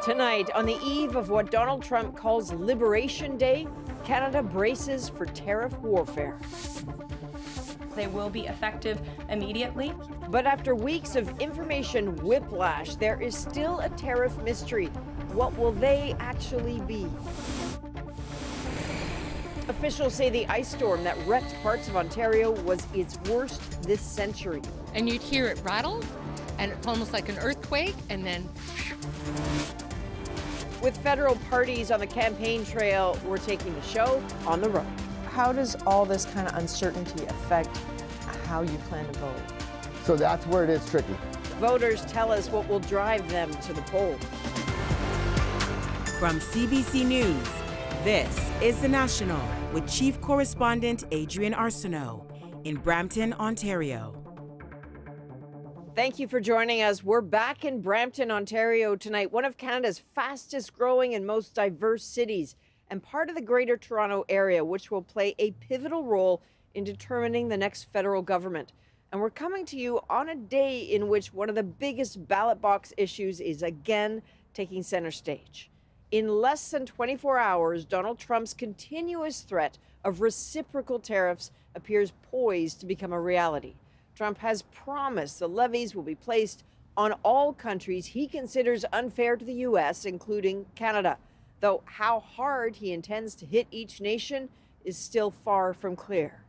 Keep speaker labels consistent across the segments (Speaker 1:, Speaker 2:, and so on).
Speaker 1: Tonight, on the eve of what Donald Trump calls Liberation Day, Canada braces for tariff warfare.
Speaker 2: They will be effective immediately.
Speaker 1: But after weeks of information whiplash, there is still a tariff mystery. What will they actually be? Officials say the ice storm that wrecked parts of Ontario was its worst this century.
Speaker 3: And you'd hear it rattle, and it's almost like an earthquake, and then...
Speaker 1: With federal parties on the campaign trail, we're taking the show on the road. How does all this kind of uncertainty affect how you plan to vote?
Speaker 4: So that's where it is tricky.
Speaker 1: Voters tell us what will drive them to the polls.
Speaker 5: From CBC News, this is The National with Chief Correspondent Adrian Arsenault in Brampton, Ontario.
Speaker 1: Thank you for joining us. We're back in Brampton, Ontario tonight, one of Canada's fastest growing and most diverse cities, and part of the Greater Toronto Area, which will play a pivotal role in determining the next federal government. And we're coming to you on a day in which one of the biggest ballot box issues is again taking center stage. In less than 24 hours, Donald Trump's continuous threat of reciprocal tariffs appears poised to become a reality. Trump has promised the levies will be placed on all countries he considers unfair to the U.S., including Canada, though how hard he intends to hit each nation is still far from clear.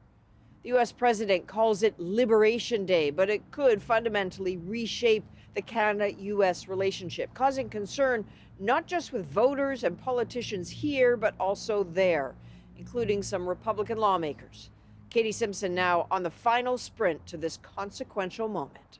Speaker 1: The U.S. president calls it Liberation Day, but it could fundamentally reshape the Canada-U.S. relationship, causing concern not just with voters and politicians here, but also there, including some Republican lawmakers. Katie Simpson now on the final sprint to this consequential moment.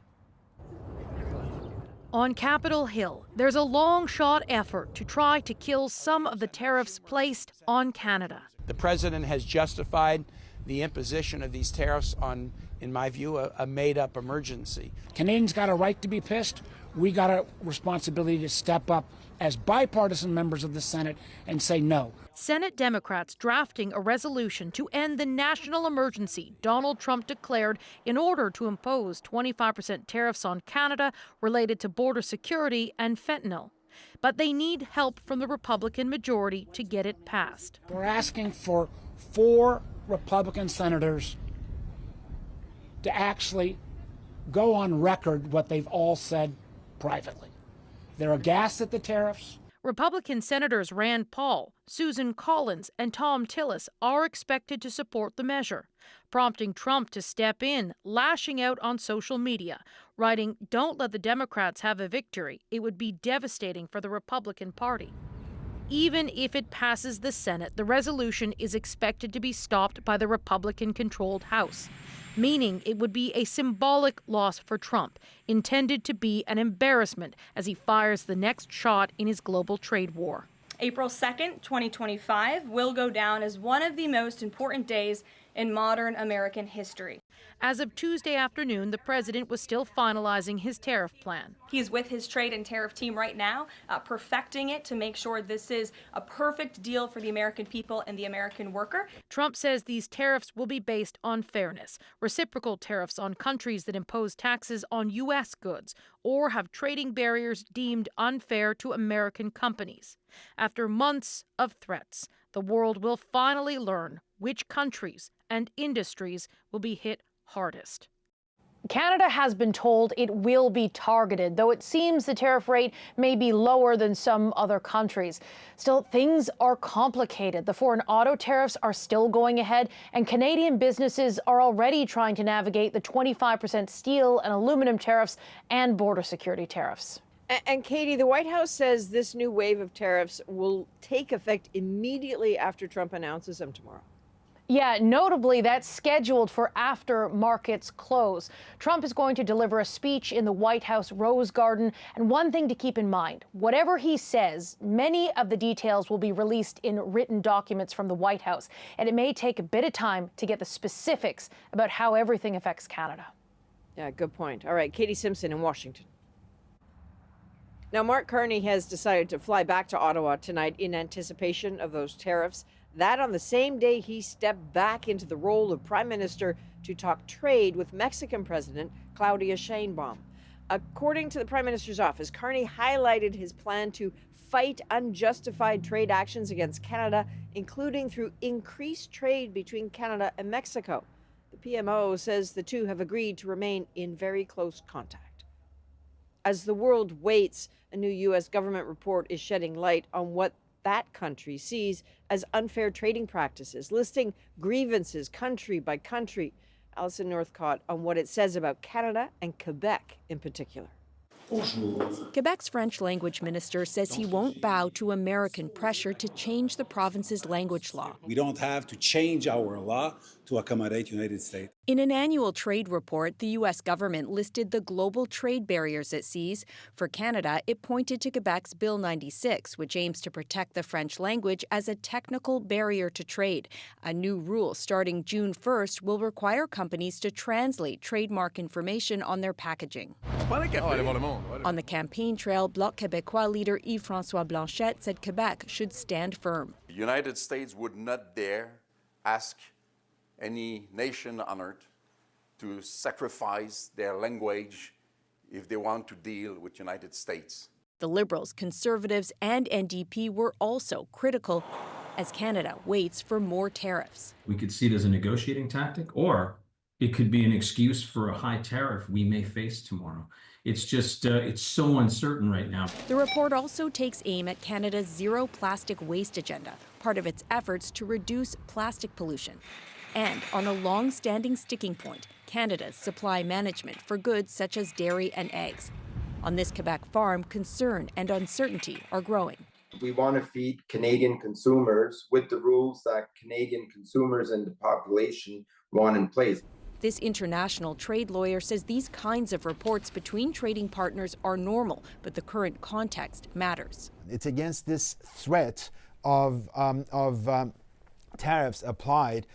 Speaker 6: On Capitol Hill, there's a long-shot effort to try to kill some of the tariffs placed on Canada.
Speaker 7: The president has justified the imposition of these tariffs on, in my view, a made-up emergency.
Speaker 8: Canadians got a right to be pissed. We got a responsibility to step up as bipartisan members of the Senate and say no.
Speaker 6: Senate Democrats drafting a resolution to end the national emergency Donald Trump declared in order to impose 25% tariffs on Canada related to border security and fentanyl. But they need help from the Republican majority to get it passed.
Speaker 8: We're asking for 4 Republican senators to actually go on record what they've all said privately. They're aghast at the tariffs.
Speaker 6: Republican Senators Rand Paul, Susan Collins, and Tom Tillis are expected to support the measure, prompting Trump to step in, lashing out on social media, writing, "Don't let the Democrats have a victory. It would be devastating for the Republican Party." Even if it passes the Senate, the resolution is expected to be stopped by the Republican-controlled House, meaning it would be a symbolic loss for Trump, intended to be an embarrassment as he fires the next shot in his global trade war.
Speaker 2: April 2nd, 2025 will go down as one of the most important days in modern American history.
Speaker 6: As of Tuesday afternoon, the president was still finalizing his tariff plan.
Speaker 2: He's with his trade and tariff team right now, perfecting it to make sure this is a perfect deal for the American people and the American worker.
Speaker 6: Trump says these tariffs will be based on fairness, reciprocal tariffs on countries that impose taxes on U.S. goods or have trading barriers deemed unfair to American companies. After months of threats, the world will finally learn which countries and industries will be hit hardest.
Speaker 9: Canada has been told it will be targeted, though it seems the tariff rate may be lower than some other countries. Still, things are complicated. The foreign auto tariffs are still going ahead, and Canadian businesses are already trying to navigate the 25% steel and aluminum tariffs and border security tariffs.
Speaker 1: And Katie, the White House says this new wave of tariffs will take effect immediately after Trump announces them tomorrow.
Speaker 9: Yeah, notably, that's scheduled for after markets close. Trump is going to deliver a speech in the White House Rose Garden. And one thing to keep in mind, whatever he says, many of the details will be released in written documents from the White House. And it may take a bit of time to get the specifics about how everything affects Canada.
Speaker 1: Yeah, good point. All right, Katie Simpson in Washington. Now, Mark Carney has decided to fly back to Ottawa tonight in anticipation of those tariffs. That on the same day he stepped back into the role of Prime Minister to talk trade with Mexican President Claudia Sheinbaum. According to the Prime Minister's office, Carney highlighted his plan to fight unjustified trade actions against Canada, including through increased trade between Canada and Mexico. The PMO says the two have agreed to remain in very close contact. As the world waits, a new U.S. government report is shedding light on what that country sees as unfair trading practices, listing grievances country by country. Alison Northcott on what it says about Canada and Quebec in particular.
Speaker 10: Quebec's French language minister says he won't bow to American pressure to change the province's language law.
Speaker 11: We don't have to change our law to accommodate the United States.
Speaker 10: In an annual trade report, the U.S. government listed the global trade barriers it sees. For Canada, it pointed to Quebec's Bill 96, which aims to protect the French language as a technical barrier to trade. A new rule starting June 1st will require companies to translate trademark information on their packaging. On the campaign trail, Bloc Québécois leader Yves-François Blanchet said Quebec should stand firm.
Speaker 12: The United States would not dare ask any nation on earth to sacrifice their language if they want to deal with the United States.
Speaker 10: The Liberals, Conservatives, and NDP were also critical as Canada waits for more tariffs.
Speaker 13: We could see it as a negotiating tactic, or it could be an excuse for a high tariff we may face tomorrow. It's just, it's so uncertain right now.
Speaker 10: The report also takes aim at Canada's zero plastic waste agenda, part of its efforts to reduce plastic pollution. And on a long-standing sticking point, Canada's supply management for goods such as dairy and eggs. On this Quebec farm, concern and uncertainty are growing.
Speaker 14: We want to feed Canadian consumers with the rules that Canadian consumers and the population want in place.
Speaker 10: This international trade lawyer says these kinds of reports between trading partners are normal, but the current context matters.
Speaker 4: It's against this threat of tariffs applied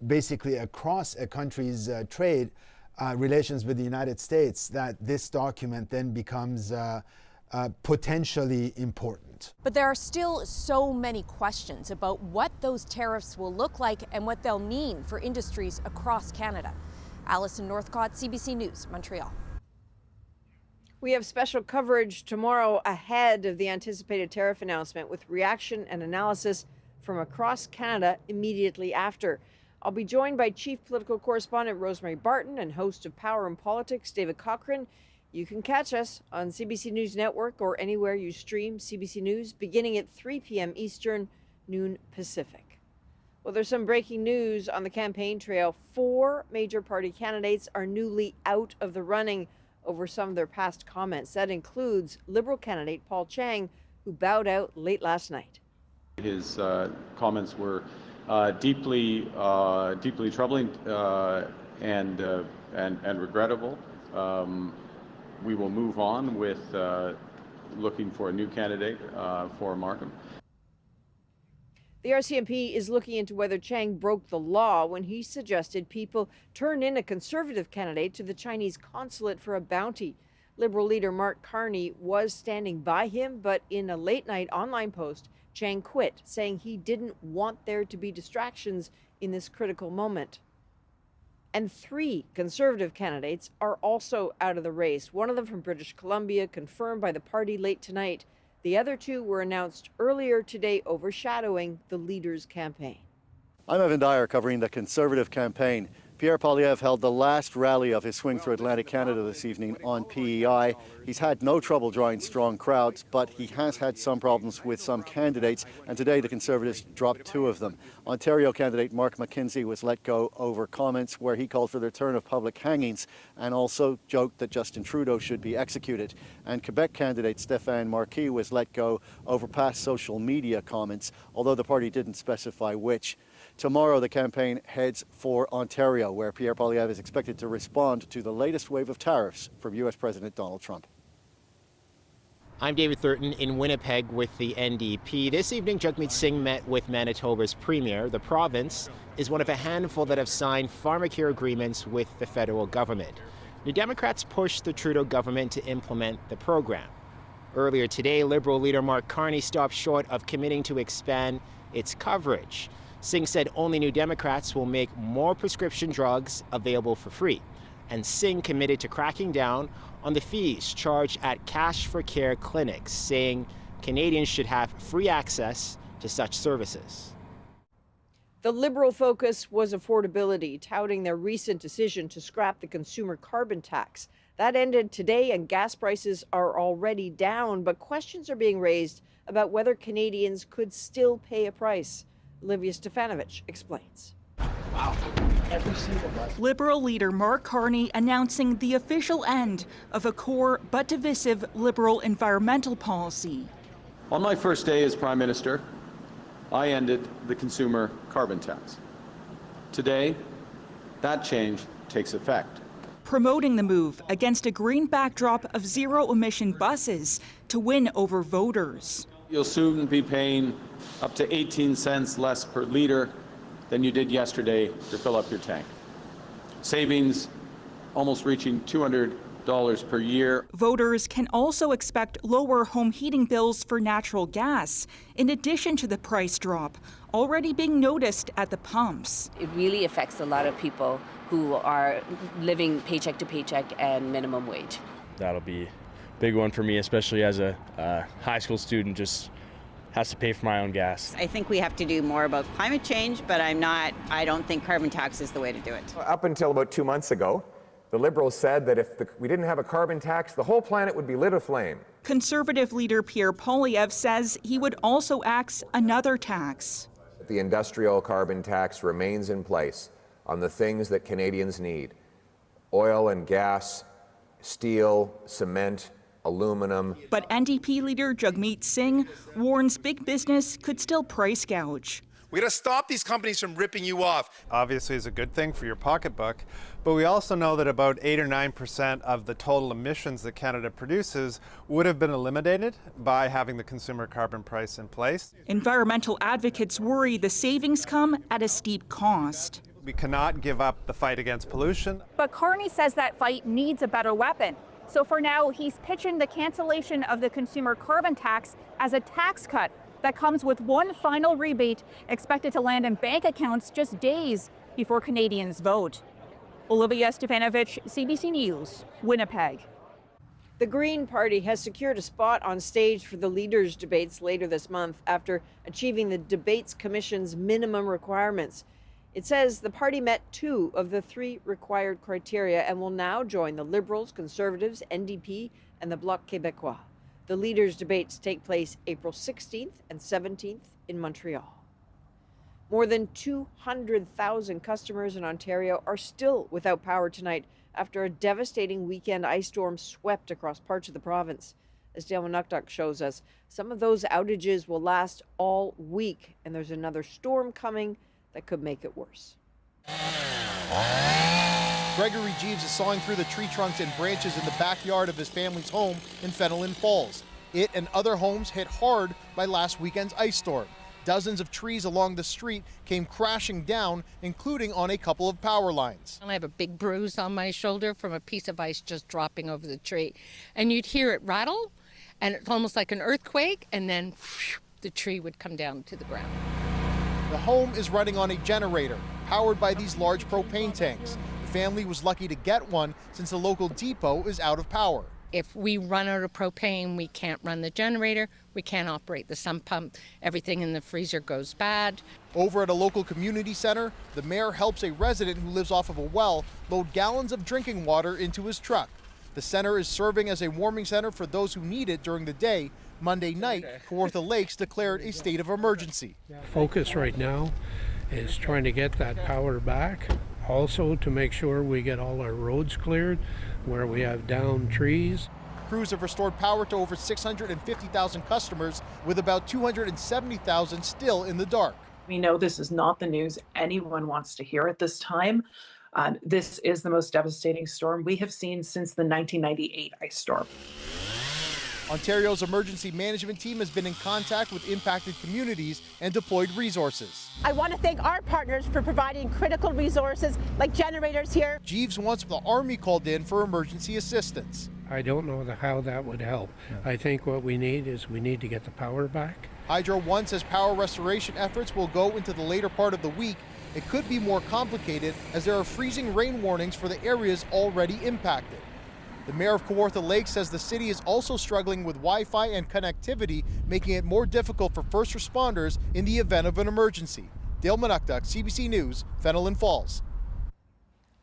Speaker 4: basically across a country's trade relations with the United States that this document then becomes potentially important.
Speaker 10: But there are still so many questions about what those tariffs will look like and what they'll mean for industries across Canada. Alison Northcott, CBC News, Montreal.
Speaker 1: We have special coverage tomorrow ahead of the anticipated tariff announcement with reaction and analysis from across Canada immediately after. I'll be joined by Chief Political Correspondent Rosemary Barton and host of Power and Politics, David Cochrane. You can catch us on CBC News Network or anywhere you stream CBC News beginning at 3 p.m. Eastern, noon Pacific. Well, there's some breaking news on the campaign trail. 4 major party candidates are newly out of the running over some of their past comments. That includes Liberal candidate Paul Chiang, who bowed out late last night.
Speaker 15: His comments were deeply troubling and regrettable. We will move on with looking for a new candidate for Markham.
Speaker 1: The RCMP is looking into whether Chiang broke the law when he suggested people turn in a Conservative candidate to the Chinese consulate for a bounty. Liberal leader Mark Carney was standing by him, but in a late-night online post, Chiang quit, saying he didn't want there to be distractions in this critical moment. And 3 Conservative candidates are also out of the race. One of them from British Columbia, confirmed by the party late tonight. The other 2 were announced earlier today, overshadowing the leader's campaign.
Speaker 16: I'm Evan Dyer, covering the Conservative campaign. Pierre Poilievre held the last rally of his swing through Atlantic Canada this evening on PEI. He's had no trouble drawing strong crowds, but he has had some problems with some candidates, and today the Conservatives dropped 2 of them. Ontario candidate Mark McKenzie was let go over comments where he called for the return of public hangings and also joked that Justin Trudeau should be executed. And Quebec candidate Stéphane Marquis was let go over past social media comments, although the party didn't specify which. Tomorrow, the campaign heads for Ontario, where Pierre Poilievre is expected to respond to the latest wave of tariffs from U.S. President Donald Trump.
Speaker 17: I'm David Thurton in Winnipeg with the NDP. This evening, Jagmeet Singh met with Manitoba's premier. The province is one of a handful that have signed pharmacare agreements with the federal government. New Democrats pushed the Trudeau government to implement the program. Earlier today, Liberal leader Mark Carney stopped short of committing to expand its coverage. Singh said only New Democrats will make more prescription drugs available for free. and Singh committed to cracking down on the fees charged at cash for care clinics, saying Canadians should have free access to such services.
Speaker 1: The Liberal focus was affordability, touting their recent decision to scrap the consumer carbon tax. That ended today, and gas prices are already down, but questions are being raised about whether Canadians could still pay a price. Olivia Stefanovich explains.
Speaker 18: Liberal leader Mark Carney announcing the official end of a core but divisive Liberal environmental policy.
Speaker 15: On my first day as Prime Minister, I ended the consumer carbon tax. Today, that change takes effect.
Speaker 18: Promoting the move against a green backdrop of zero-emission buses to win over voters.
Speaker 15: You'll soon be paying up to 18 cents less per liter than you did yesterday to fill up your tank. Savings almost reaching $200 per year.
Speaker 18: Voters can also expect lower home heating bills for natural gas, in addition to the price drop already being noticed at the pumps.
Speaker 19: It really affects a lot of people who are living paycheck to paycheck and minimum wage.
Speaker 20: That'll be a big one for me, especially as a high school student, just has to pay for my own gas.
Speaker 21: I think we have to do more about climate change, but I don't think carbon tax is the way to do it.
Speaker 22: Up until about 2 months ago, the Liberals said that if we didn't have a carbon tax, the whole planet would be lit aflame.
Speaker 18: Conservative leader Pierre Poilievre says he would also axe another tax.
Speaker 22: The industrial carbon tax remains in place on the things that Canadians need: oil and gas, steel, cement, aluminum.
Speaker 18: But NDP leader Jagmeet Singh warns big business could still price gouge.
Speaker 23: We got to stop these companies from ripping you off.
Speaker 24: Obviously, it's a good thing for your pocketbook, but we also know that about 8 or 9% of the total emissions that Canada produces would have been eliminated by having the consumer carbon price in place.
Speaker 18: Environmental advocates worry the savings come at a steep cost.
Speaker 24: We cannot give up the fight against pollution.
Speaker 25: But Carney says that fight needs a better weapon. So for now, he's pitching the cancellation of the consumer carbon tax as a tax cut that comes with one final rebate expected to land in bank accounts just days before Canadians vote. Olivia Stefanovich, CBC News, Winnipeg.
Speaker 1: The Green Party has secured a spot on stage for the leaders' debates later this month after achieving the Debates Commission's minimum requirements. It says the party met 2 of the 3 required criteria and will now join the Liberals, Conservatives, NDP, and the Bloc Québécois. The leaders' debates take place April 16th and 17th in Montreal. More than 200,000 customers in Ontario are still without power tonight after a devastating weekend ice storm swept across parts of the province. As Dale Manukduk shows us, some of those outages will last all week, and there's another storm coming that could make it worse.
Speaker 26: Gregory Jeeves is sawing through the tree trunks and branches in the backyard of his family's home in Fenelon Falls. It and other homes hit hard by last weekend's ice storm. Dozens of trees along the street came crashing down, including on a couple of power lines.
Speaker 3: I have a big bruise on my shoulder from a piece of ice just dropping over the tree. And you'd hear it rattle, and it's almost like an earthquake, and then whoosh, the tree would come down to the ground.
Speaker 26: The home is running on a generator, powered by these large propane tanks. The family was lucky to get one since the local depot is out of power.
Speaker 3: If we run out of propane, we can't run the generator, we can't operate the sump pump, everything in the freezer goes bad.
Speaker 26: Over at a local community center, the mayor helps a resident who lives off of a well load gallons of drinking water into his truck. The center is serving as a warming center for those who need it during the day. Monday night, Kawartha Lakes declared a state of emergency.
Speaker 27: Focus right now is trying to get that power back. Also to make sure we get all our roads cleared where we have downed trees.
Speaker 26: Crews have restored power to over 650,000 customers, with about 270,000 still in the dark.
Speaker 28: We know this is not the news anyone wants to hear at this time. This is the most devastating storm we have seen since the 1998 ice storm.
Speaker 26: Ontario's emergency management team has been in contact with impacted communities and deployed resources.
Speaker 29: I want to thank our partners for providing critical resources like generators here.
Speaker 26: Jeeves wants the Army called in for emergency assistance.
Speaker 27: I don't know how that would help. I think what we need to get the power back.
Speaker 26: Hydro One says power restoration efforts will go into the later part of the week. it could be more complicated as there are freezing rain warnings for the areas already impacted. The mayor of Kawartha Lake says the city is also struggling with Wi-Fi and connectivity, making it more difficult for first responders in the event of an emergency. Dale Manuktuk, CBC News, Fenelon Falls.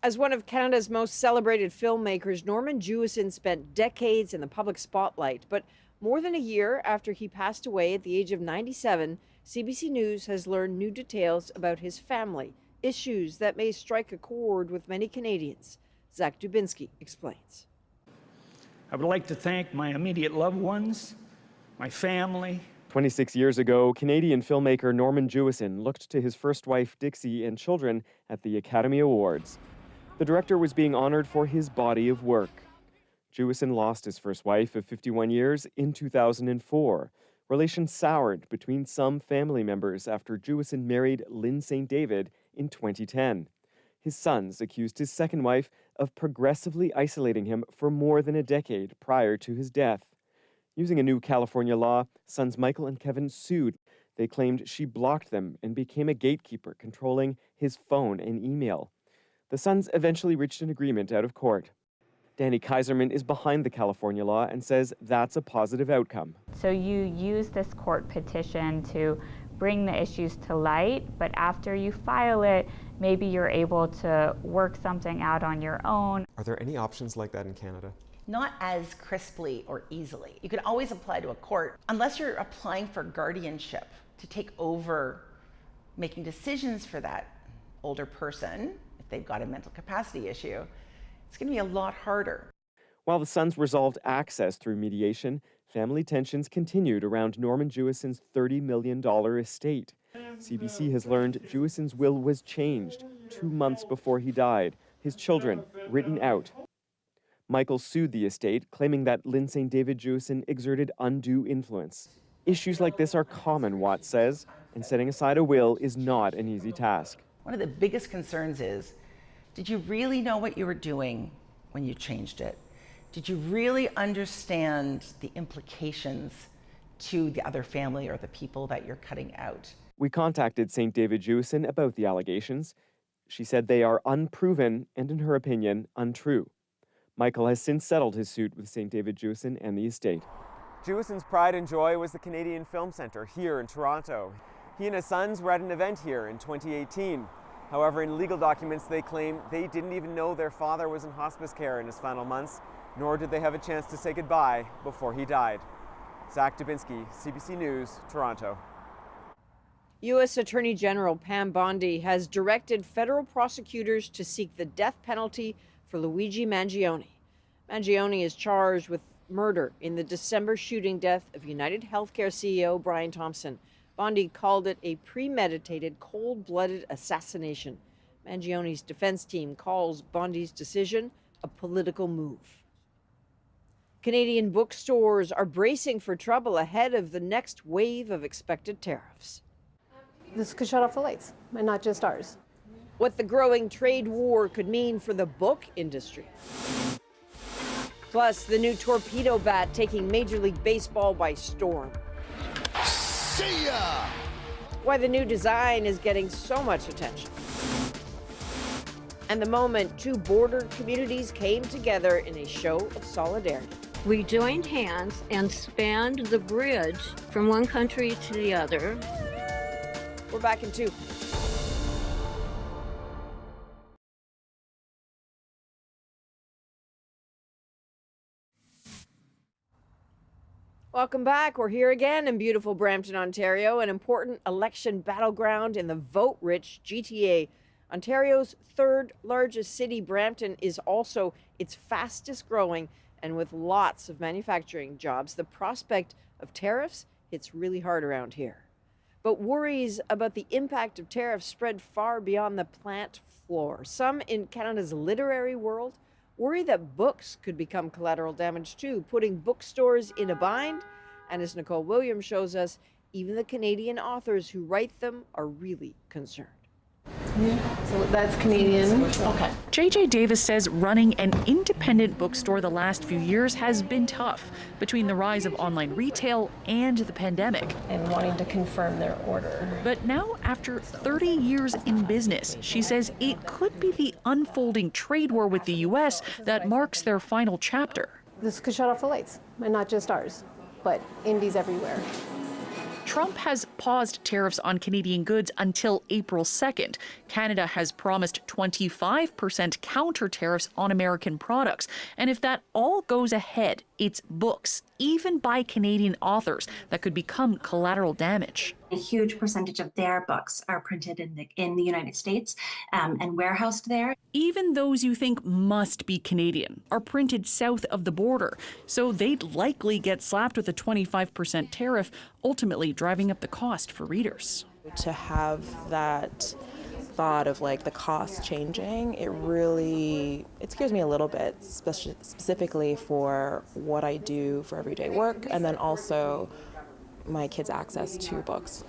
Speaker 1: As one of Canada's most celebrated filmmakers, Norman Jewison spent decades in the public spotlight. But more than a year after he passed away at the age of 97, CBC News has learned new details about his family, issues that may strike a chord with many Canadians. Zach Dubinsky explains.
Speaker 2: I would like to thank my immediate loved ones, my family.
Speaker 5: 26 years ago, Canadian filmmaker Norman Jewison looked to his first wife, Dixie, and children at the Academy Awards. The director was being honored for his body of work. Jewison lost his first wife of 51 years in 2004. Relations soured between some family members after Jewison married Lynn St. David in 2010. His sons accused his second wife of progressively isolating him for more than a decade prior to his death. Using a new California law, sons Michael and Kevin sued. They claimed she blocked them and became a gatekeeper, controlling his phone and email. The sons eventually reached an agreement out of court. Danny Kaiserman is behind the California law and says that's a positive outcome.
Speaker 6: So you use this court petition to bring the issues to light, but after you file it, maybe you're able to work something out on your own.
Speaker 7: Are there any options like that in Canada?
Speaker 8: Not as crisply or easily. You can always apply to a court, unless you're applying for guardianship to take over making decisions for that older person, if they've got a mental capacity issue. It's going to be a lot harder.
Speaker 5: While the sons resolved access through mediation, family tensions continued around Norman Jewison's $30 million estate. CBC has learned Jewison's will was changed 2 months before he died, his children written out. Michael sued the estate, claiming that Lynn St. David Jewison exerted undue influence. Issues like this are common, Watts says, and setting aside a will is not an easy task.
Speaker 8: One of the biggest concerns is, did you really know what you were doing when you changed it? Did you really understand the implications to the other family or the people that you're cutting out?
Speaker 5: We contacted St. David Jewison about the allegations. She said they are unproven and, in her opinion, untrue. Michael has since settled his suit with St. David Jewison and the estate. Jewison's pride and joy was the Canadian Film Centre here in Toronto. He and his sons were at an event here in 2018. However, in legal documents, they claim they didn't even know their father was in hospice care in his final months, nor did they have a chance to say goodbye before he died. Zach Dubinsky, CBC News, Toronto.
Speaker 1: U.S. Attorney General Pam Bondi has directed federal prosecutors to seek the death penalty for Luigi Mangione. Mangione is charged with murder in the December shooting death of United Healthcare CEO Brian Thompson. Bondi called it a premeditated, cold-blooded assassination. Mangione's defense team calls Bondi's decision a political move. Canadian bookstores are bracing for trouble ahead of the next wave of expected tariffs.
Speaker 9: This could shut off the lights, and not just ours.
Speaker 1: What the growing trade war could mean for the book industry. Plus, the new Torpedo bat taking Major League Baseball by storm. See ya! Why the new design is getting so much attention. And the moment two border communities came together in a show of solidarity.
Speaker 11: We joined hands and spanned the bridge from one country to the other.
Speaker 1: We're back in 2. Welcome back. We're here again in beautiful Brampton, Ontario, an important election battleground in the vote-rich GTA. Ontario's third largest city, Brampton, is also its fastest growing, and with lots of manufacturing jobs, the prospect of tariffs hits really hard around here. But worries about the impact of tariffs spread far beyond the plant floor. Some in Canada's literary world worry that books could become collateral damage too, putting bookstores in a bind. And as Nicole Williams shows us, even the Canadian authors who write them are really concerned.
Speaker 9: So that's Canadian.
Speaker 8: Okay.
Speaker 4: JJ Davis says running an independent bookstore the last few years has been tough between the rise of online retail and the pandemic.
Speaker 9: And wanting to confirm their order.
Speaker 4: But now, after 30 years in business, she says it could be the unfolding trade war with the U.S. that marks their final chapter.
Speaker 9: This could shut off the lights, and not just ours, but indies everywhere.
Speaker 4: Trump has paused tariffs on Canadian goods until April 2nd. Canada has promised 25% counter tariffs on American products. And if that all goes ahead, it's books, even by Canadian authors, that could become collateral damage.
Speaker 10: A huge percentage of their books are printed in the United States and warehoused there.
Speaker 4: Even those you think must be Canadian are printed south of the border, so they'd likely get slapped with a 25% tariff, ultimately driving up the cost for readers.
Speaker 12: To have that thought of like the cost changing, it scares me a little bit, specifically for what I do for everyday work, and then also my kids' access to books.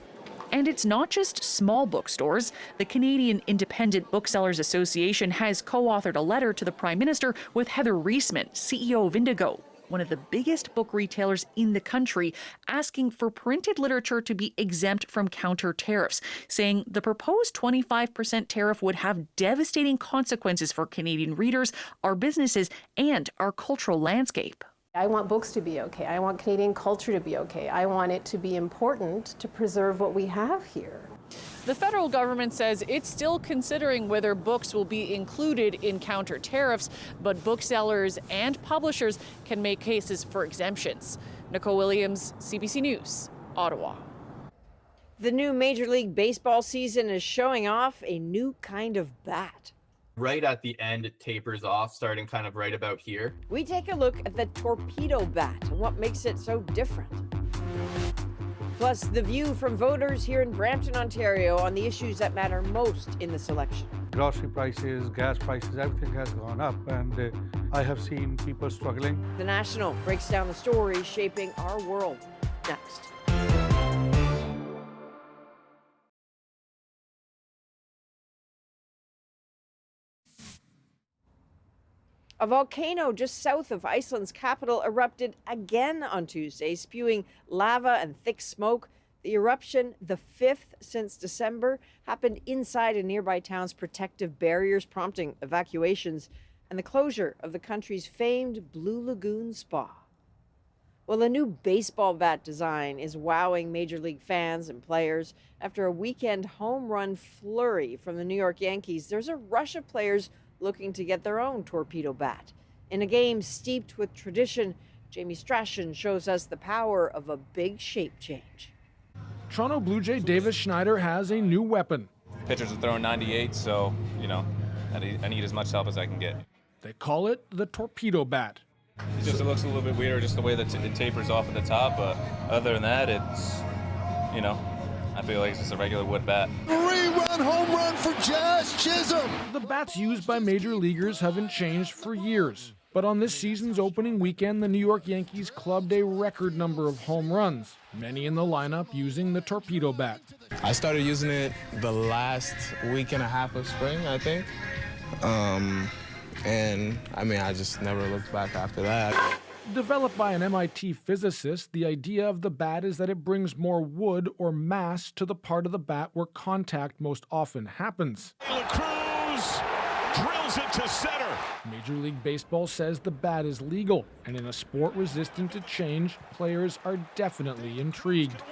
Speaker 4: And it's not just small bookstores. The Canadian Independent Booksellers Association has co-authored a letter to the Prime Minister with Heather Reisman, CEO of Indigo, one of the biggest book retailers in the country, asking for printed literature to be exempt from counter tariffs, saying the proposed 25% tariff would have devastating consequences for Canadian readers, our businesses, and our cultural landscape.
Speaker 9: I want books to be okay. I want Canadian culture to be okay. I want it to be important to preserve what we have here.
Speaker 13: The federal government says it's still considering whether books will be included in counter tariffs, but booksellers and publishers can make cases for exemptions. Nicole Williams, CBC News, Ottawa.
Speaker 1: The new Major League Baseball season is showing off a new kind of bat.
Speaker 14: Right at the end, it tapers off, starting kind of right about here.
Speaker 1: We take a look at the Torpedo bat and what makes it so different. Plus, the view from voters here in Brampton, Ontario on the issues that matter most in the election.
Speaker 15: Grocery prices, gas prices, everything has gone up, and I have seen people struggling.
Speaker 1: The National breaks down the stories shaping our world. Next. A volcano just south of Iceland's capital erupted again on Tuesday, spewing lava and thick smoke. The eruption, the fifth since December, happened inside a nearby town's protective barriers, prompting evacuations and the closure of the country's famed Blue Lagoon Spa. Well, a new baseball bat design is wowing Major League fans and players. After a weekend home run flurry from the New York Yankees, there's a rush of players looking to get their own Torpedo bat. In a game steeped with tradition, Jamie Strachan shows us the power of a big shape change.
Speaker 16: Toronto Blue Jay Davis Schneider has a new weapon.
Speaker 17: Pitchers are throwing 98, so, I need as much help as I can get.
Speaker 16: They call it the Torpedo bat.
Speaker 17: It looks a little bit weird, just the way that it tapers off at the top, but other than that, it's, I feel like it's just a regular wood bat.
Speaker 26: Three-run home run for Jazz Chisholm.
Speaker 16: The bats used by major leaguers haven't changed for years. But on this season's opening weekend, the New York Yankees clubbed a record number of home runs, many in the lineup using the Torpedo bat.
Speaker 19: I started using it the last week and a half of spring, I think. I just never looked back after that.
Speaker 16: Developed by an MIT physicist, the idea of the bat is that it brings more wood or mass to the part of the bat where contact most often happens.
Speaker 30: Cruz drills it to center.
Speaker 16: Major League Baseball says the bat is legal, and in a sport resistant to change, players are definitely intrigued.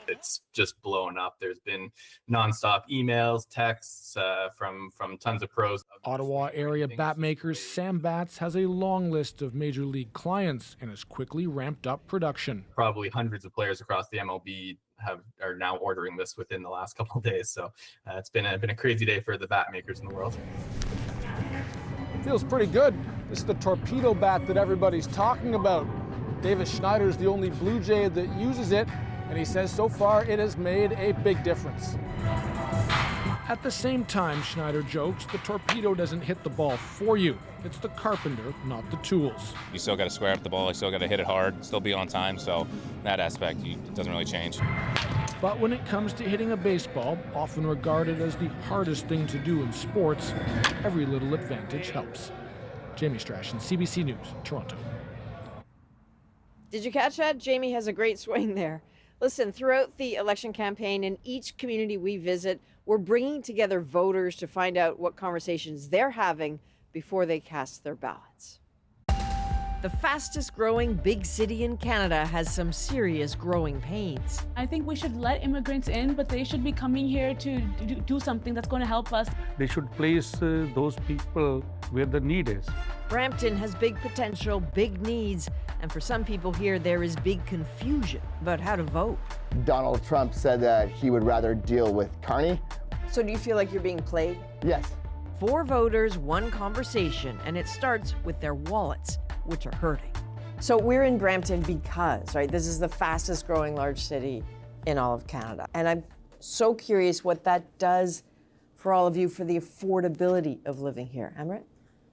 Speaker 14: It's just blown up. There's been nonstop emails, texts from tons of pros.
Speaker 16: Ottawa area bat makers Sam Batts has a long list of major league clients and has quickly ramped up production.
Speaker 14: Probably hundreds of players across the MLB are now ordering this within the last couple of days. So it's been a crazy day for the bat makers in the world.
Speaker 16: Feels pretty good. It's the Torpedo bat that everybody's talking about. Davis Schneider's the only Blue Jay that uses it, and he says so far it has made a big difference. At the same time, Schneider jokes, the Torpedo doesn't hit the ball for you. It's the carpenter, not the tools.
Speaker 17: You still got to square up the ball, you still got to hit it hard, still be on time, so that aspect it doesn't really change.
Speaker 16: But when it comes to hitting a baseball, often regarded as the hardest thing to do in sports, every little advantage helps. Jamie Strachan, CBC News, Toronto.
Speaker 1: Did you catch that? Jamie has a great swing there. Listen, throughout the election campaign in each community we visit, we're bringing together voters to find out what conversations they're having before they cast their ballots. The fastest growing big city in Canada has some serious growing pains.
Speaker 3: I think we should let immigrants in, but they should be coming here to do something that's going to help us.
Speaker 15: They should place those people where the need is.
Speaker 1: Brampton has big potential, big needs, and for some people here, there is big confusion about how to vote.
Speaker 18: Donald Trump said that he would rather deal with Carney.
Speaker 1: So do you feel like you're being played?
Speaker 18: Yes.
Speaker 1: 4 voters, 1 conversation, and it starts with their wallets, which are hurting. So we're in Brampton because, right, this is the fastest growing large city in all of Canada. And I'm so curious what that does for all of you for the affordability of living here. Amrit?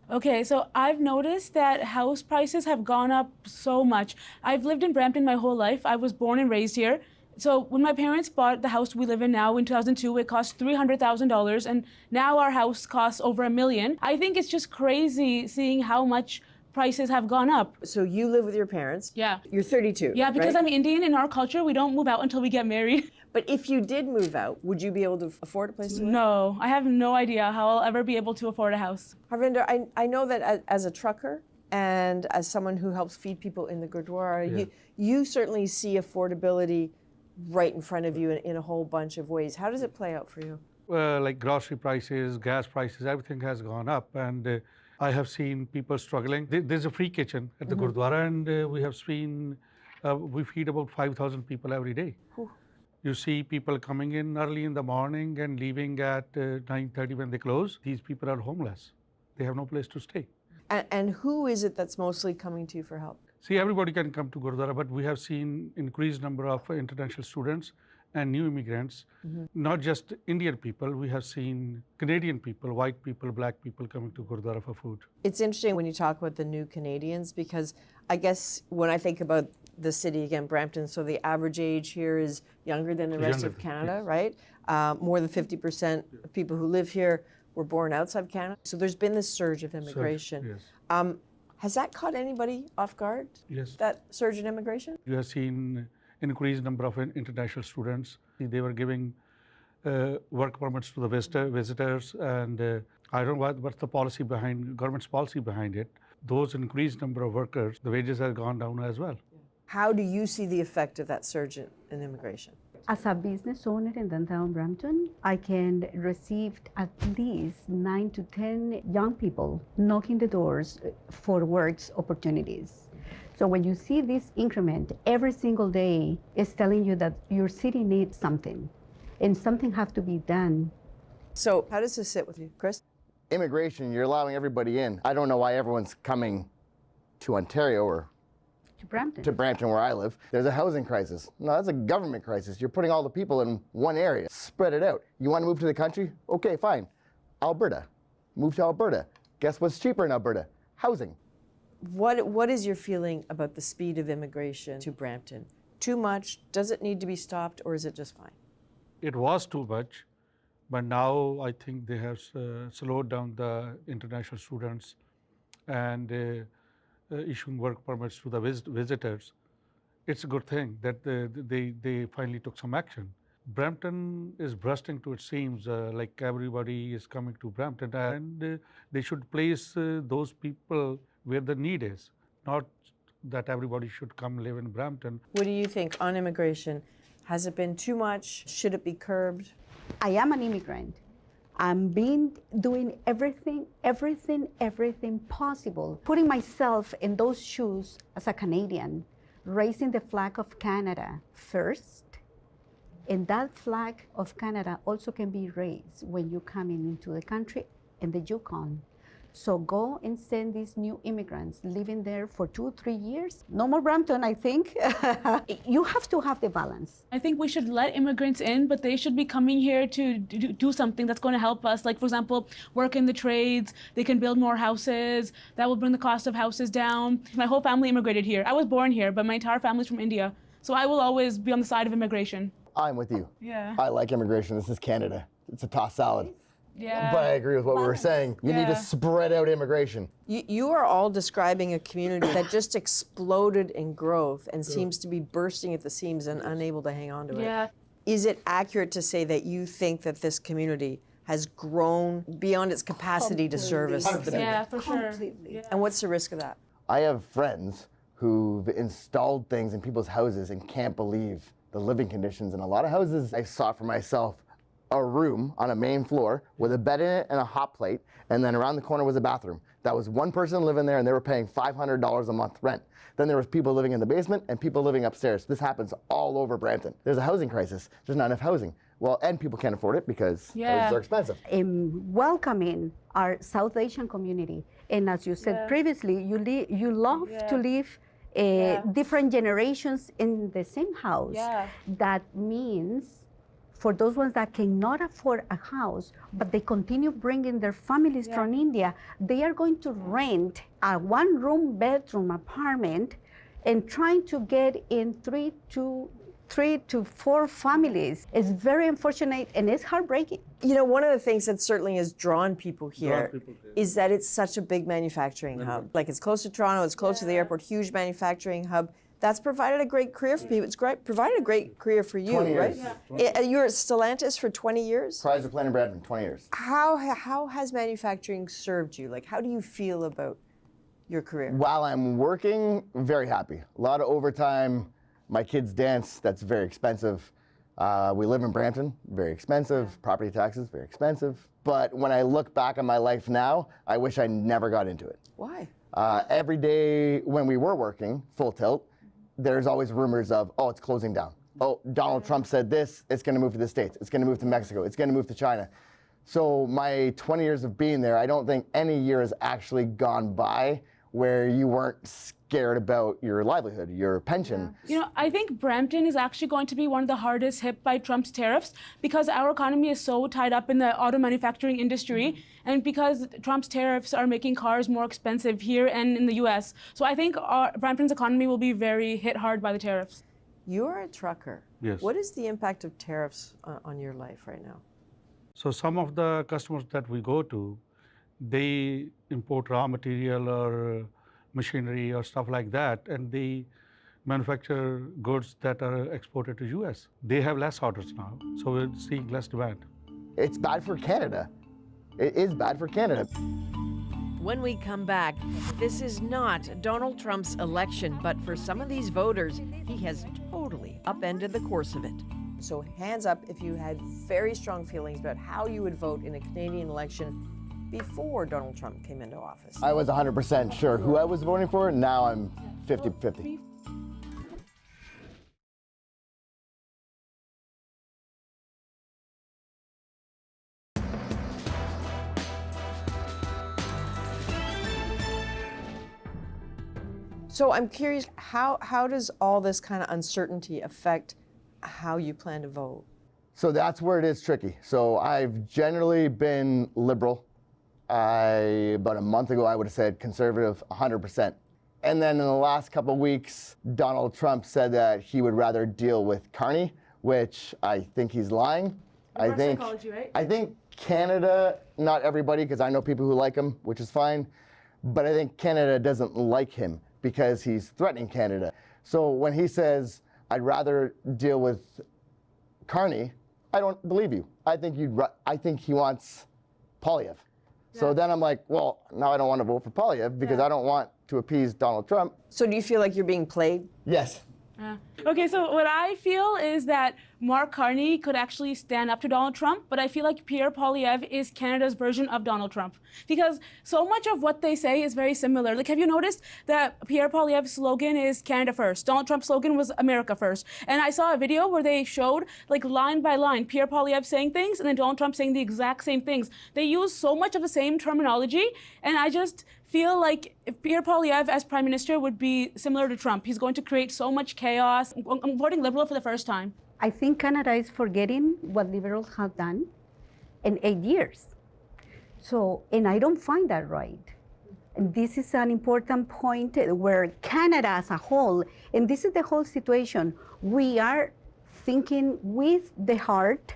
Speaker 3: Okay, so I've noticed that house prices have gone up so much. I've lived in Brampton my whole life. I was born and raised here. So when my parents bought the house we live in now in 2002, it cost $300,000, and now our house costs over $1 million. I think it's just crazy seeing how much prices have gone up.
Speaker 1: So you live with your parents?
Speaker 3: Yeah.
Speaker 1: You're 32,
Speaker 3: Yeah, because
Speaker 1: right?
Speaker 3: I'm Indian. In our culture, we don't move out until we get married.
Speaker 1: But if you did move out, would you be able to afford a place to live?
Speaker 3: No, I have no idea how I'll ever be able to afford a house.
Speaker 1: Harvinder, I know that as a trucker and as someone who helps feed people in the Gurdwara, you certainly see affordability right in front of you in a whole bunch of ways. How does it play out for you?
Speaker 15: Like grocery prices, gas prices, everything has gone up. And I have seen people struggling. There's a free kitchen at the Gurdwara, and we have seen, we feed about 5,000 people every day. You see people coming in early in the morning and leaving at 9:30 when they close. These people are homeless. They have no place to stay.
Speaker 1: And who is it that's mostly coming to you for help?
Speaker 15: See, everybody can come to Gurdwara, but we have seen increased number of international students and new immigrants, not just Indian people. We have seen Canadian people, white people, black people coming to Gurdwara for food.
Speaker 1: It's interesting when you talk about the new Canadians, because I guess when I think about the city, again, Brampton, so the average age here is younger than the rest of Canada, right? More than 50% of people who live here were born outside Canada. So there's been this surge of immigration.
Speaker 15: Yes.
Speaker 1: Has that caught anybody off guard?
Speaker 15: Yes.
Speaker 1: That surge in immigration?
Speaker 15: You have seen increased number of international students. They were giving work permits to the visitors, and I don't know what's the policy behind, government's policy behind it. Those increased number of workers, the wages have gone down as well.
Speaker 1: How do you see the effect of that surge in immigration?
Speaker 20: As a business owner in downtown Brampton, I can receive at least 9 to 10 young people knocking the doors for work opportunities. So when you see this increment every single day, it's telling you that your city needs something, and something has to be done.
Speaker 1: So how does this sit with you, Chris?
Speaker 18: Immigration, you're allowing everybody in. I don't know why everyone's coming to Ontario or
Speaker 20: to
Speaker 18: Brampton, where I live. There's a housing crisis. No, that's a government crisis. You're putting all the people in one area. Spread it out. You want to move to the country? Okay, fine. Alberta. Move to Alberta. Guess what's cheaper in Alberta? Housing.
Speaker 1: What is your feeling about the speed of immigration to Brampton? Too much? Does it need to be stopped, or is it just fine?
Speaker 15: It was too much, but now I think they have slowed down the international students and issuing work permits to the visitors. It's a good thing that they finally took some action. Brampton is bursting to its seams, like everybody is coming to Brampton, and they should place those people where the need is, not that everybody should come live in Brampton.
Speaker 1: What do you think on immigration? Has it been too much? Should it be curbed?
Speaker 20: I am an immigrant. I'm doing everything possible, putting myself in those shoes as a Canadian, raising the flag of Canada first. And that flag of Canada also can be raised when you're coming into the country in the Yukon. So go and send these new immigrants living there for 2-3 years. No more Brampton, I think. You have to have the balance.
Speaker 3: I think we should let immigrants in, but they should be coming here to do something that's going to help us. Like, for example, work in the trades. They can build more houses. That will bring the cost of houses down. My whole family immigrated here. I was born here, but my entire family's from India. So I will always be on the side of immigration.
Speaker 18: I'm with you.
Speaker 3: Yeah.
Speaker 18: I like immigration. This is Canada. It's a tossed salad.
Speaker 3: Yeah.
Speaker 18: But I agree with what we were saying. You need to spread out immigration.
Speaker 1: You are all describing a community that just exploded in growth and seems to be bursting at the seams and unable to hang on to it.
Speaker 3: Yeah.
Speaker 1: Is it accurate to say that you think that this community has grown beyond its capacity to service the people?
Speaker 3: Yeah, for sure.
Speaker 9: Completely.
Speaker 1: And what's the risk of that?
Speaker 18: I have friends who've installed things in people's houses and can't believe the living conditions in a lot of houses. I saw for myself a room on a main floor with a bed in it and a hot plate, and then around the corner was a bathroom. That was one person living there, and they were paying $500 a month rent. Then there was people living in the basement and people living upstairs. This happens all over Brampton. There's a housing crisis. There's not enough housing. Well, and people can't afford it because houses are expensive.
Speaker 20: Welcoming our South Asian community, and as you said previously, you love to live different generations in the same house. That means for those ones that cannot afford a house, but they continue bringing their families from India, they are going to rent a one-room bedroom apartment and trying to get in three to four families. It's very unfortunate and it's heartbreaking.
Speaker 1: You know, one of the things that certainly has drawn people here is that it's such a big manufacturing hub. Like, it's close to Toronto, it's close to the airport, huge manufacturing hub. That's provided a great career for people. It's provided a great career for you,
Speaker 18: 20
Speaker 1: right?
Speaker 18: years.
Speaker 1: You were at Stellantis for 20 years?
Speaker 18: Chrysler Plant in Brampton, 20 years.
Speaker 1: How has manufacturing served you? Like, how do you feel about your career?
Speaker 18: While I'm working, very happy. A lot of overtime. My kids dance, that's very expensive. We live in Brampton, very expensive. Property taxes, very expensive. But when I look back on my life now, I wish I never got into it.
Speaker 1: Why?
Speaker 18: Every day when we were working, full tilt, there's always rumors of, oh, it's closing down. Oh, Donald Trump said this, it's gonna move to the States, it's gonna move to Mexico, it's gonna move to China. So my 20 years of being there, I don't think any year has actually gone by where you weren't scared about your livelihood, your pension.
Speaker 3: You know, I think Brampton is actually going to be one of the hardest hit by Trump's tariffs because our economy is so tied up in the auto manufacturing industry and because Trump's tariffs are making cars more expensive here and in the US. So I think Brampton's economy will be very hit hard by the tariffs.
Speaker 1: You're a trucker.
Speaker 15: Yes.
Speaker 1: What is the impact of tariffs on your life right now?
Speaker 15: So some of the customers that we go to, they import raw material or machinery or stuff like that, and they manufacture goods that are exported to US. They have less orders now, so we're seeing less demand.
Speaker 18: It's bad for Canada. It is bad for Canada.
Speaker 1: When we come back, this is not Donald Trump's election, but for some of these voters, he has totally upended the course of it. So hands up if you had very strong feelings about how you would vote in a Canadian election before Donald Trump came into office.
Speaker 18: I was 100% sure who I was voting for. Now I'm 50-50.
Speaker 1: So I'm curious, how does all this kind of uncertainty affect how you plan to vote?
Speaker 18: So that's where it is tricky. So I've generally been liberal. About a month ago, I would have said conservative 100%. And then in the last couple of weeks, Donald Trump said that he would rather deal with Carney, which I think he's lying. I think Canada, not everybody, because I know people who like him, which is fine, but I think Canada doesn't like him because he's threatening Canada. So when he says, I'd rather deal with Carney, I don't believe you. I think he wants Polyev. So then I'm like, well, now I don't want to vote for Polyev because I don't want to appease Donald Trump.
Speaker 1: So do you feel like you're being played?
Speaker 18: Yes.
Speaker 3: Okay, so what I feel is that Mark Carney could actually stand up to Donald Trump, but I feel like Pierre Poilievre is Canada's version of Donald Trump because so much of what they say is very similar. Like, have you noticed that Pierre Poilievre's slogan is Canada first? Donald Trump's slogan was America first. And I saw a video where they showed, like, line by line, Pierre Poilievre saying things and then Donald Trump saying the exact same things. They use so much of the same terminology, and I just feel like if Pierre Poilievre as Prime Minister would be similar to Trump. He's going to create so much chaos. I'm voting Liberal for the first time.
Speaker 20: I think Canada is forgetting what Liberals have done in 8 years. So, and I don't find that right. And this is an important point where Canada as a whole, and this is the whole situation, we are thinking with the heart,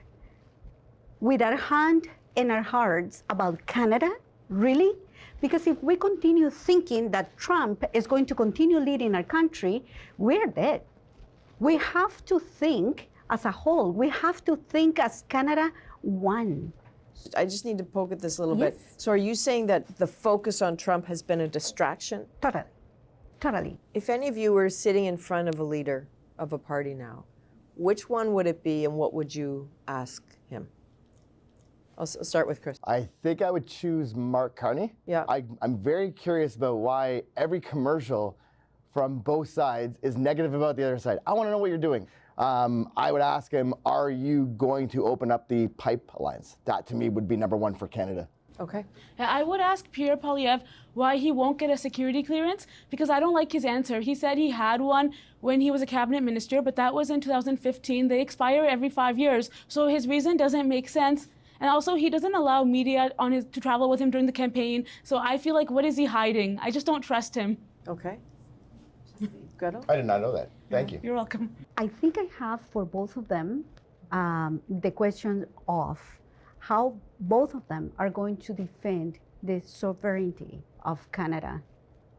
Speaker 20: with our hand and our hearts about Canada? Really? Because if we continue thinking that Trump is going to continue leading our country, we're dead. We have to think as a whole. We have to think as Canada one.
Speaker 1: I just need to poke at this a little
Speaker 20: Yes.
Speaker 1: bit. So are you saying that the focus on Trump has been a distraction?
Speaker 20: Totally. Totally.
Speaker 1: If any of you were sitting in front of a leader of a party now, which one would it be and what would you ask him? I'll start with Chris.
Speaker 18: I think I would choose Mark Carney.
Speaker 1: Yeah.
Speaker 18: I'm very curious about why every commercial from both sides is negative about the other side. I want to know what you're doing. I would ask him, are you going to open up the pipelines? That to me would be number one for Canada.
Speaker 1: Okay.
Speaker 3: I would ask Pierre Poilievre why he won't get a security clearance, because I don't like his answer. He said he had one when he was a cabinet minister, but that was in 2015. They expire every 5 years, so his reason doesn't make sense. And also, he doesn't allow media to travel with him during the campaign. So I feel like, what is he hiding? I just don't trust him.
Speaker 1: Okay. Gretel?
Speaker 18: I did not know that. Thank you.
Speaker 3: You're welcome.
Speaker 20: I think I have for both of them the question of how both of them are going to defend the sovereignty of Canada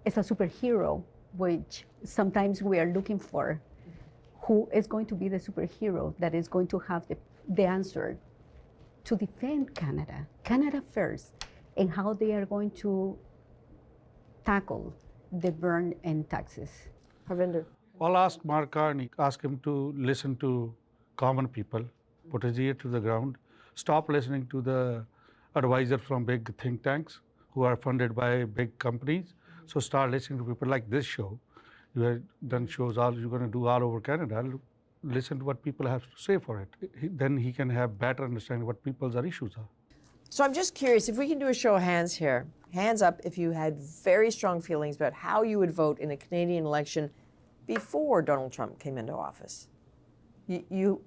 Speaker 20: as a superhero, which sometimes we are looking for. Who is going to be the superhero that is going to have the answer to defend Canada, Canada first, and how they are going to tackle the burn and taxes?
Speaker 1: Harvinder.
Speaker 15: I'll ask Mark Carney, ask him to listen to common people, put his ear to the ground, stop listening to the advisors from big think tanks who are funded by big companies. So start listening to people like this show. You have done shows you're going to do all over Canada. Listen to what people have to say for it. Then he can have better understanding what people's issues are.
Speaker 1: So I'm just curious, if we can do a show of hands here, hands up if you had very strong feelings about how you would vote in a Canadian election before Donald Trump came into office. You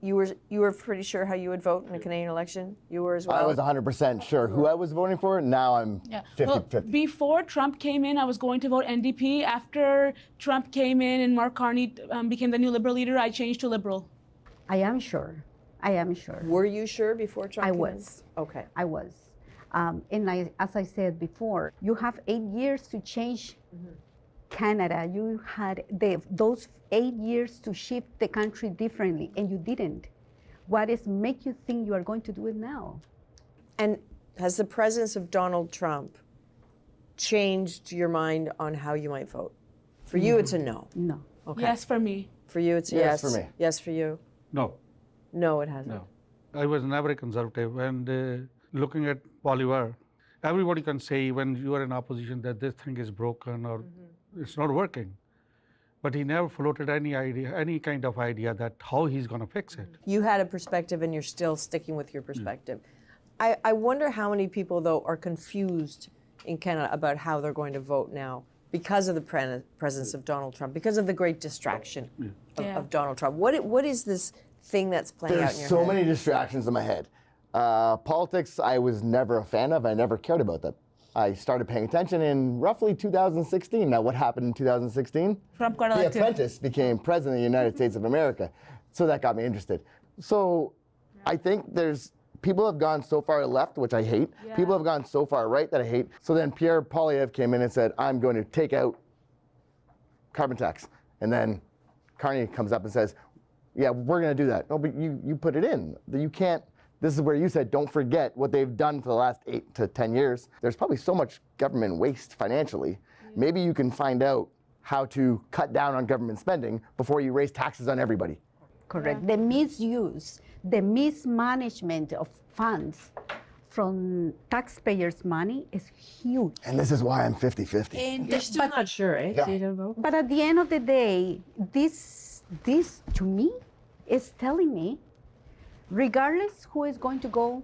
Speaker 1: were pretty sure how you would vote in a Canadian election? You were as well?
Speaker 18: I was 100% sure who I was voting for. Now I'm 50-50.
Speaker 3: Well, before Trump came in, I was going to vote NDP. After Trump came in and Mark Carney became the new Liberal leader, I changed to Liberal.
Speaker 20: I am sure. I am sure.
Speaker 1: Were you sure before Trump
Speaker 20: I
Speaker 1: came
Speaker 20: was.
Speaker 1: in? Okay.
Speaker 20: I was. And as I said before, you have 8 years to change Canada. You had those 8 years to shift the country differently, and you didn't. What is make you think you are going to do it now?
Speaker 1: And has the presence of Donald Trump changed your mind on how you might vote? For you, it's a no.
Speaker 20: No.
Speaker 1: Okay.
Speaker 3: Yes, for me.
Speaker 1: For you, it's a yes.
Speaker 18: Yes for me.
Speaker 1: Yes for you.
Speaker 15: No.
Speaker 1: No, it hasn't.
Speaker 15: No. I was never a conservative, and looking at Poilievre, everybody can say when you are in opposition that this thing is broken or it's not working. But he never floated any idea, any kind of idea that how he's going to fix it.
Speaker 1: You had a perspective and you're still sticking with your perspective. I wonder how many people, though, are confused in Canada about how they're going to vote now because of the presence of Donald Trump, because of the great distraction of Donald Trump. What is this thing that's playing out in your head?
Speaker 18: There's so many distractions in my head. Politics, I was never a fan of. I never cared about that. I started paying attention in roughly 2016. Now, what happened in 2016?
Speaker 3: Trump got
Speaker 18: The
Speaker 3: elected.
Speaker 18: Apprentice became president of the United States of America. So that got me interested. So I think people have gone so far left, which I hate.
Speaker 3: Yeah.
Speaker 18: People have gone so far right that I hate. So then Pierre Poilievre came in and said, I'm going to take out carbon tax. And then Carney comes up and says, yeah, we're going to do that. No, but you put it in. You can't. This is where you said, don't forget what they've done for the last 8 to 10 years. There's probably so much government waste financially. Maybe you can find out how to cut down on government spending before you raise taxes on everybody.
Speaker 20: Correct. The misuse, the mismanagement of funds from taxpayers' money is huge.
Speaker 18: And this is why I'm 50-50.
Speaker 20: And
Speaker 1: you're still not sure, eh?
Speaker 18: Yeah.
Speaker 1: So you don't vote?
Speaker 20: But at the end of the day, this to me is telling me, regardless who is going to go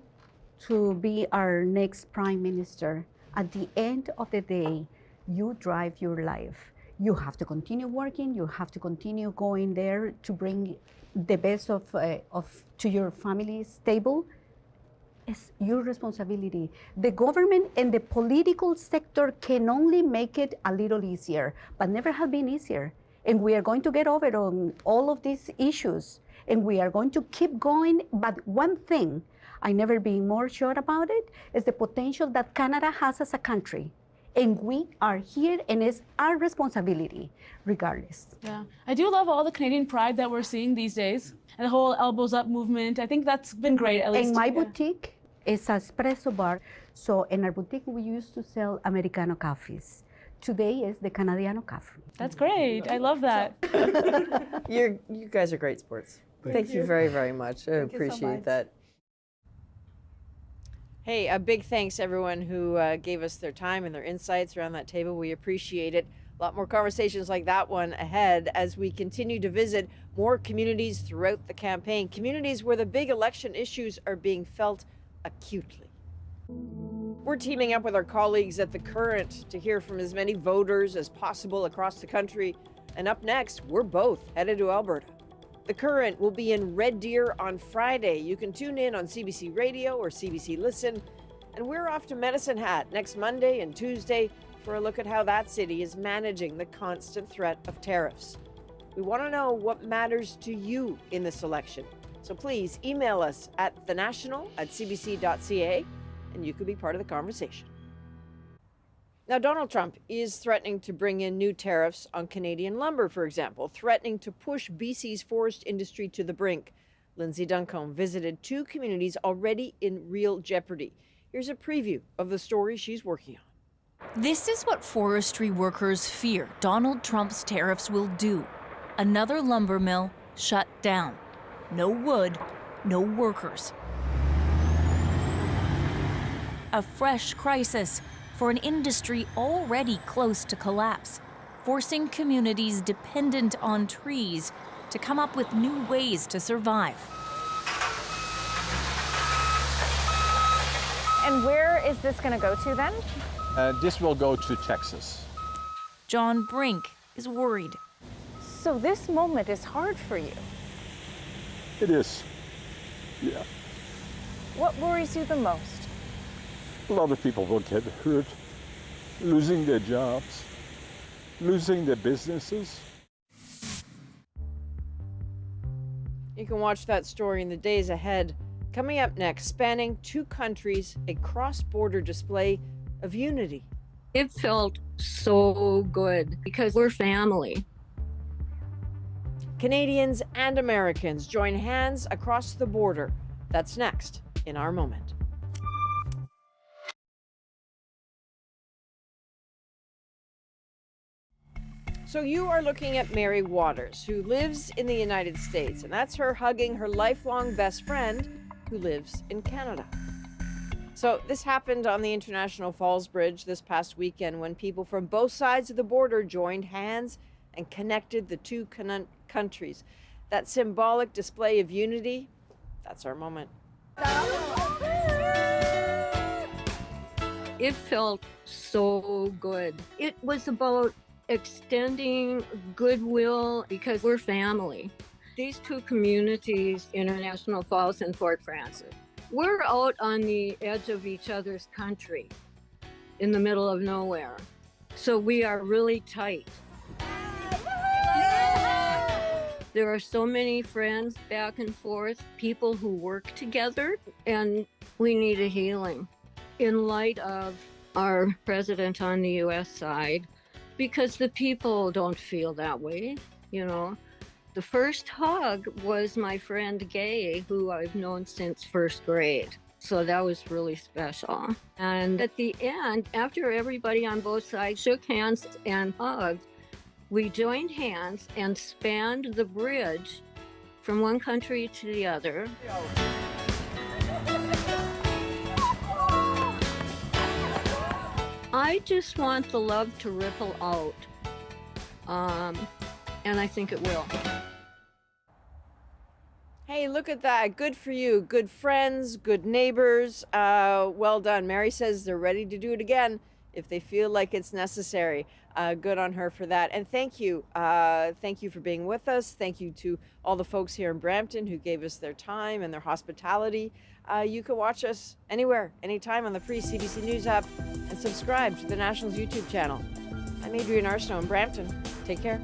Speaker 20: to be our next prime minister, at the end of the day, you drive your life. You have to continue working. You have to continue going there to bring the best to your family's table. It's your responsibility. The government and the political sector can only make it a little easier, but never have been easier. And we are going to get over on all of these issues. and we are going to keep going. But one thing, I never been more sure about it, is the potential that Canada has as a country. And we are here, and it's our responsibility, regardless.
Speaker 3: Yeah, I do love all the Canadian pride that we're seeing these days, and the whole elbows up movement. I think that's been great, at least.
Speaker 20: In my boutique, it's an espresso bar. So in our boutique, we used to sell Americano coffees. Today is the Canadiano coffee.
Speaker 3: That's great. I love that.
Speaker 1: You guys are great sports. Thank you very, very much. I
Speaker 20: Thank you so
Speaker 1: appreciate
Speaker 20: much.
Speaker 1: that. Hey, a big thanks everyone who gave us their time and their insights around that table. We appreciate it. A lot more conversations like that one ahead as we continue to visit more communities throughout the campaign, communities where the big election issues are being felt acutely. We're teaming up with our colleagues at The Current to hear from as many voters as possible across the country. And up next, we're both headed to Alberta. The Current will be in Red Deer on Friday. You can tune in on CBC Radio or CBC Listen. And we're off to Medicine Hat next Monday and Tuesday for a look at how that city is managing the constant threat of tariffs. We want to know what matters to you in this election. So please email us at thenational@cbc.ca and you could be part of the conversation. Now, Donald Trump is threatening to bring in new tariffs on Canadian lumber, for example, threatening to push BC's forest industry to the brink. Lindsay Duncombe visited two communities already in real jeopardy. Here's a preview of the story she's working on.
Speaker 2: This is what forestry workers fear Donald Trump's tariffs will do. Another lumber mill shut down. No wood, no workers. A fresh crisis for an industry already close to collapse, forcing communities dependent on trees to come up with new ways to survive.
Speaker 6: And where is this going to go to then?
Speaker 21: This will go to Texas.
Speaker 2: John Brink is worried.
Speaker 6: So this moment is hard for you.
Speaker 21: It is, yeah.
Speaker 6: What worries you the most?
Speaker 21: A lot of people will get hurt, losing their jobs, losing their businesses.
Speaker 1: You can watch that story in the days ahead. Coming up next, spanning two countries, a cross-border display of unity.
Speaker 11: It felt so good because we're family.
Speaker 1: Canadians and Americans join hands across the border. That's next in our moment. So you are looking at Mary Waters, who lives in the United States, and that's her hugging her lifelong best friend who lives in Canada. So this happened on the International Falls Bridge this past weekend when people from both sides of the border joined hands and connected the two countries. That symbolic display of unity, that's our moment.
Speaker 11: It felt so good. It was about extending goodwill because we're family. These two communities, International Falls and Fort Frances, we're out on the edge of each other's country in the middle of nowhere. So we are really tight. There are so many friends back and forth, people who work together, and we need a healing in light of our president on the U.S. side, because the people don't feel that way, you know. The first hug was my friend Gay, who I've known since first grade. So that was really special. And at the end, after everybody on both sides shook hands and hugged, we joined hands and spanned the bridge from one country to the other. I just want the love to ripple out, and I think it will.
Speaker 1: Hey, look at that. Good for you. Good friends, good neighbors. Well done. Mary says they're ready to do it again if they feel like it's necessary. Good on her for that. And thank you. Thank you for being with us. Thank you to all the folks here in Brampton who gave us their time and their hospitality. You can watch us anywhere, anytime on the free CBC News app and subscribe to the National's YouTube channel. I'm Adrienne Arsenault in Brampton. Take care.